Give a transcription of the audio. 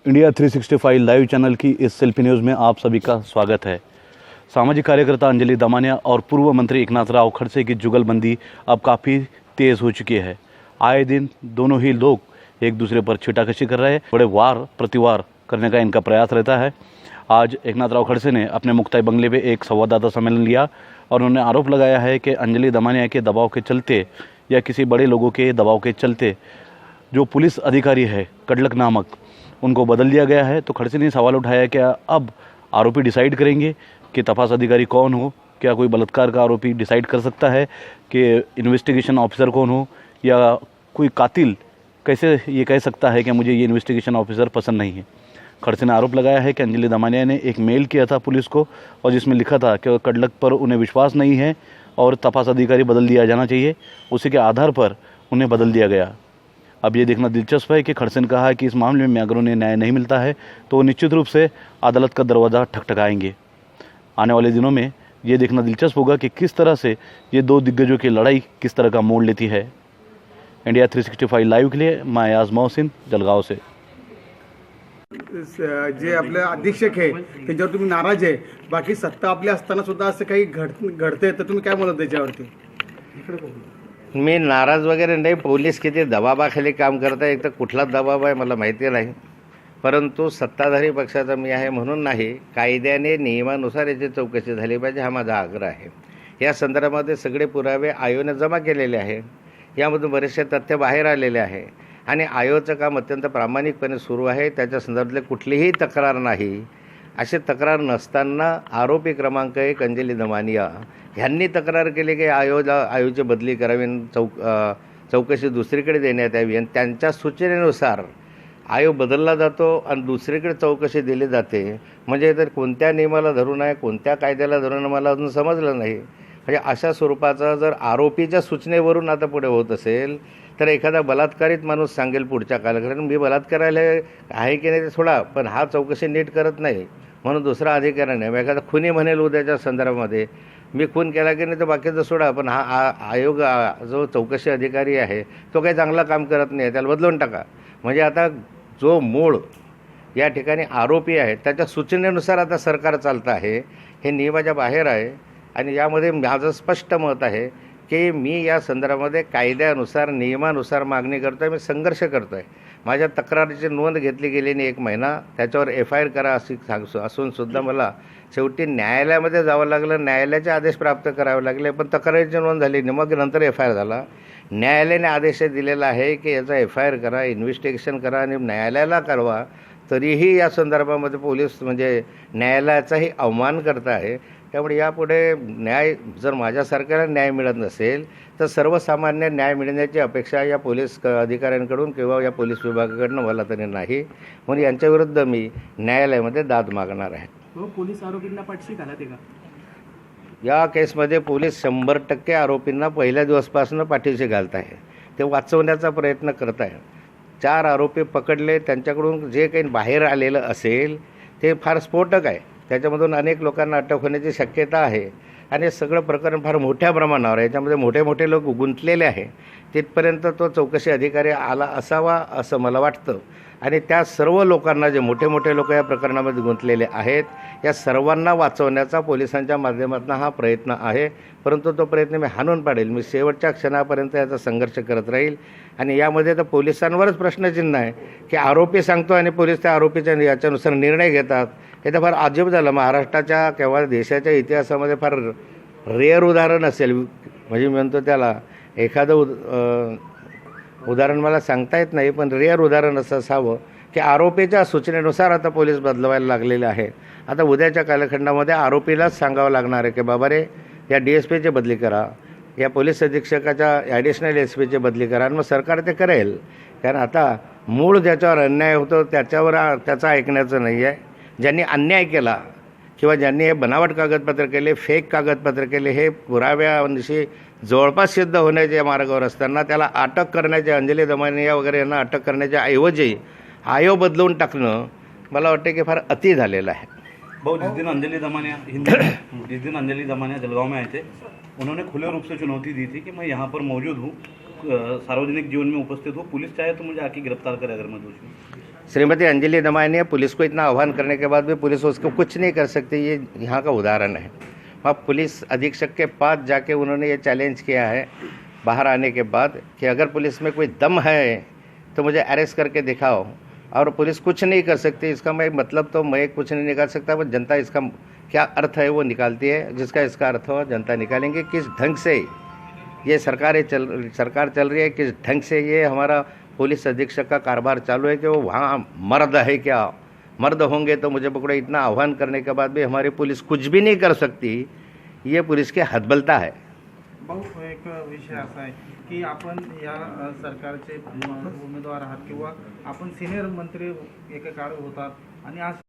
India 365 live channel की इस selfie news में आप सभी का स्वागत है। सामाजिक कार्यकर्ता अंजलि दमानिया और पूर्व मंत्री एकनाथ राव खड़से की जुगलबंदी अब काफ़ी तेज़ हो चुकी है। आए दिन दोनों ही लोग एक दूसरे पर छीटाकशी कर रहे हैं। बड़े वार प्रतिवार करने का इनका प्रयास रहता है। आज एकनाथ राव खड़से ने अपने मुक्ताई बंगले पे एक संवाददाता सम्मेलन लिया और उन्होंने आरोप लगाया है कि अंजलि दमानिया के दबाव के चलते या किसी बड़े लोगों के दबाव के चलते जो पुलिस अधिकारी है कडलक नामक, उनको बदल दिया गया है। तो खड़से ने सवाल उठाया कि अब आरोपी डिसाइड करेंगे कि तपास अधिकारी कौन हो। क्या कोई बलात्कार का आरोपी डिसाइड कर सकता है कि इन्वेस्टिगेशन ऑफिसर कौन हो, या कोई कातिल कैसे ये कह सकता है कि मुझे ये इन्वेस्टिगेशन ऑफिसर पसंद नहीं है। खड़से ने आरोप लगाया है कि अंजलि दमानिया ने एक मेल किया था पुलिस को और जिसमें लिखा था कि कडलक पर उन्हें विश्वास नहीं है और तपास अधिकारी बदल दिया जाना चाहिए। उसी के आधार पर उन्हें बदल दिया गया। अब ये देखना दिलचस्प है कि खड़से ने कहा है कि इस मामले में अगर उन्हें न्याय नहीं मिलता है तो वो निश्चित रूप से अदालत का दरवाज़ा ठकठकाएंगे। आने वाले दिनों में ये देखना दिलचस्प होगा कि किस तरह से ये दो दिग्गजों की लड़ाई किस तरह का मोड़ लेती है। इंडिया 365 लाइव के लिए मैं अयाज मोहसिन, जलगांव से। जे आपले अधीक्षक आहे त्याच्यावर तुम्ही नाराज आहे, बाकी सत्ता आपली असताना सुद्धा असं काही घडते तर तुम्ही काय म्हणत त्याच्यावरती? मी नाराज वगैरे नाही. पोलीस किती दबावाखाली काम करत आहे, एक तर कुठला दबाव आहे मला माहिती नाही, परंतु सत्ताधारी पक्षाचा मी आहे म्हणून नाही, कायद्याने नियमानुसार याची चौकशी झाली पाहिजे हा माझा आग्रह आहे. या संदर्भामध्ये सगळे पुरावे आयोगाने जमा केलेले आहे. यामधून बरेचसे तथ्य बाहेर आलेले आहे आणि आयोगाचं काम अत्यंत प्रामाणिकपणे सुरू आहे. त्याच्या संदर्भातले कुठलीही तक्रार नाही. अशी तक्रार नसताना आरोपी क्रमांक 1 अंजलि दमानिया ह्यांनी तक्रार केली की आयोगाची बदली करावी, चौकशी दुसरीकडे देण्यात यावी आणि त्यांच्या सूचनेनुसार आयोग बदलला जातो आणि दुसरीकडे चौकशी दिली जाते. म्हणजे तर कोणत्या नियमाला धरून आहे, कोणत्या कायद्याला धरून मला अजून समजलं नाही. म्हणजे अशा स्वरूपाचा जर आरोपीच्या सूचनेवरून आता पुढे होत असेल तर एखादा बलात्कारित माणूस सांगेल पुढच्या कालखंडात मी बलात्काराला आहे की नाही ते सोडा, पण हा चौकशी नीट करत नाही म्हणून दुसरा अधिकारी नाही. एखादा खुनी म्हणेल उद्याच्या संदर्भामध्ये मी खून केला की नाही तर बाकीचं सोडा, पण हा आयोग जो चौकशी अधिकारी आहे तो काही चांगला काम करत नाही, त्याला बदलून टाका. म्हणजे आता जो मूळ या ठिकाणी आरोपी आहे त्याच्या सूचनेनुसार आता सरकार चालतं आहे, हे नियमाच्या बाहेर आहे. आणि यामध्ये माझं स्पष्ट मत आहे की मी या संदर्भामध्ये कायद्यानुसार नियमानुसार मागणी करतो आहे, मी संघर्ष करतो आहे. माझ्या तक्रारीची नोंद घेतली गेली नाही 1 महिना, त्याच्यावर FIR करा अशी असूनसुद्धा मला शेवटी न्यायालयामध्ये जावं लागलं, न्यायालयाचे आदेश प्राप्त करावे लागले, पण तक्रारीची नोंद झाली नाही. मग नंतर FIR झाला. न्यायालयाने आदेश दिलेला आहे की याचा FIR करा, इन्व्हेस्टिगेशन करा आणि न्यायालयाला कळवा. तरीही या संदर्भामध्ये पोलीस म्हणजे न्यायालयाचाही अवमान करत आहे. त्यामुळे यापुढे न्याय जर माझ्यासारख्याला न्याय मिळत नसेल तर सर्वसामान्य न्याय मिळण्याची अपेक्षा या पोलीस अधिकाऱ्यांकडून किंवा या पोलीस विभागाकडून मला तरी नाही. म्हणून यांच्याविरुद्ध मी न्यायालयामध्ये दाद मागणार आहे. पोलीस आरोपींना पाठशी घालते का? या केसमध्ये पोलीस 100% आरोपींना पहिल्या दिवसपासून पाठीशी घालत आहे. ते वाचवण्याचा प्रयत्न करत आहे. 4 आरोपी पकडले, त्यांच्याकडून जे काही बाहेर आलेलं असेल ते फार स्फोटक आहे. त्याच्यामधून अनेक लोकांना अटक होण्याची शक्यता आहे आणि सगळं प्रकरण फार मोठ्या प्रमाणावर आहे. याच्यामध्ये मोठे मोठे लोक गुंतलेले आहे. तिथपर्यंत तो चौकशी अधिकारी आला असावा असं मला वाटतं. आणि त्या सर्व लोकांना, जे मोठे मोठे लोक या प्रकरणामध्ये गुंतलेले आहेत, या सर्वांना वाचवण्याचा पोलिसांच्या माध्यमातून हा प्रयत्न आहे. परंतु तो प्रयत्न मी हाणून पाडेल. मी शेवटच्या क्षणापर्यंत याचा संघर्ष करत राहील. आणि यामध्ये तर पोलिसांवरच प्रश्नचिन्ह आहे की आरोपी सांगतो आणि पोलीस त्या आरोपीच्या याच्यानुसार निर्णय घेतात. हे तर फार अजब झालं. महाराष्ट्राच्या किंवा देशाच्या इतिहासामध्ये फार रेअर उदाहरण असेल. म्हणजे मी म्हणतो त्याला एखादं उदाहरण मला सांगता येत नाही, पण रेअर उदाहरण असं असावं की आरोपीच्या सूचनेनुसार आता पोलीस बदलवायला लागलेले आहे. आता उद्याच्या कालखंडामध्ये आरोपीलाच सांगावं लागणार आहे की बाबा रे, या DSPची बदली करा, या पोलीस अधीक्षकाच्या ॲडिशनल SPची बदली करा. आणि मग सरकार ते करेल. कारण आता मूळ ज्याच्यावर अन्याय होतो त्याच्यावर त्याचं ऐकण्याचं नाही आहे. ज्यांनी अन्याय केला किंवा ज्यांनी हे बनावट कागदपत्र केले, फेक कागदपत्र केले, हे पुराव्यानिशी जवळपास सिद्ध होण्याच्या मार्गावर असताना त्याला अटक करण्याच्या, अंजलि दमानिया वगैरे यांना अटक करण्याच्या ऐवजी आयोग बदलून टाकणं मला वाटतं की फार अति झालेलं आहे. बहुत जिस दिन अंजलि दमानिया जलगांव में आए थे, उन्होंने खुले रूप से चुनौती दी थी कि मैं यहाँ पर मौजूद हूँ, सार्वजनिक जीवन में उपस्थित हूँ, पुलिस चाहे तो मुझे आके गिरफ्तार करे अगर मैं दोषी हूँ. श्रीमती अंजलि दमानिया पुलिस को इतना आह्वान करने के बाद भी पुलिस उसको कुछ नहीं कर सकती, ये यहाँ का उदाहरण है। वहाँ पुलिस अधीक्षक के पास जाके उन्होंने ये चैलेंज किया है बाहर आने के बाद कि अगर पुलिस में कोई दम है तो मुझे अरेस्ट करके दिखाओ, और पुलिस कुछ नहीं कर सकती। इसका मैं मतलब तो मैं कुछ नहीं निकाल सकता, वो जनता इसका क्या अर्थ है वो निकालती है। जिसका इसका अर्थ हो जनता निकालेंगे। किस ढंग से ये सरकार चल रही है, किस ढंग से ये हमारा पुलिस अधीक्षक का कारोबार चालू है कि वो वहाँ मर्द है क्या, मर्द होंगे तो मुझे पकड़ो, इतना आह्वान करने के बाद भी हमारी पुलिस कुछ भी नहीं कर सकती, ये पुलिस की हतबलता है। भाऊ, एक विषय असा आहे की आपण या सरकारचे उमेदवार आहात किंवा आपण सिनियर मंत्री एका काळ होतात आणि आज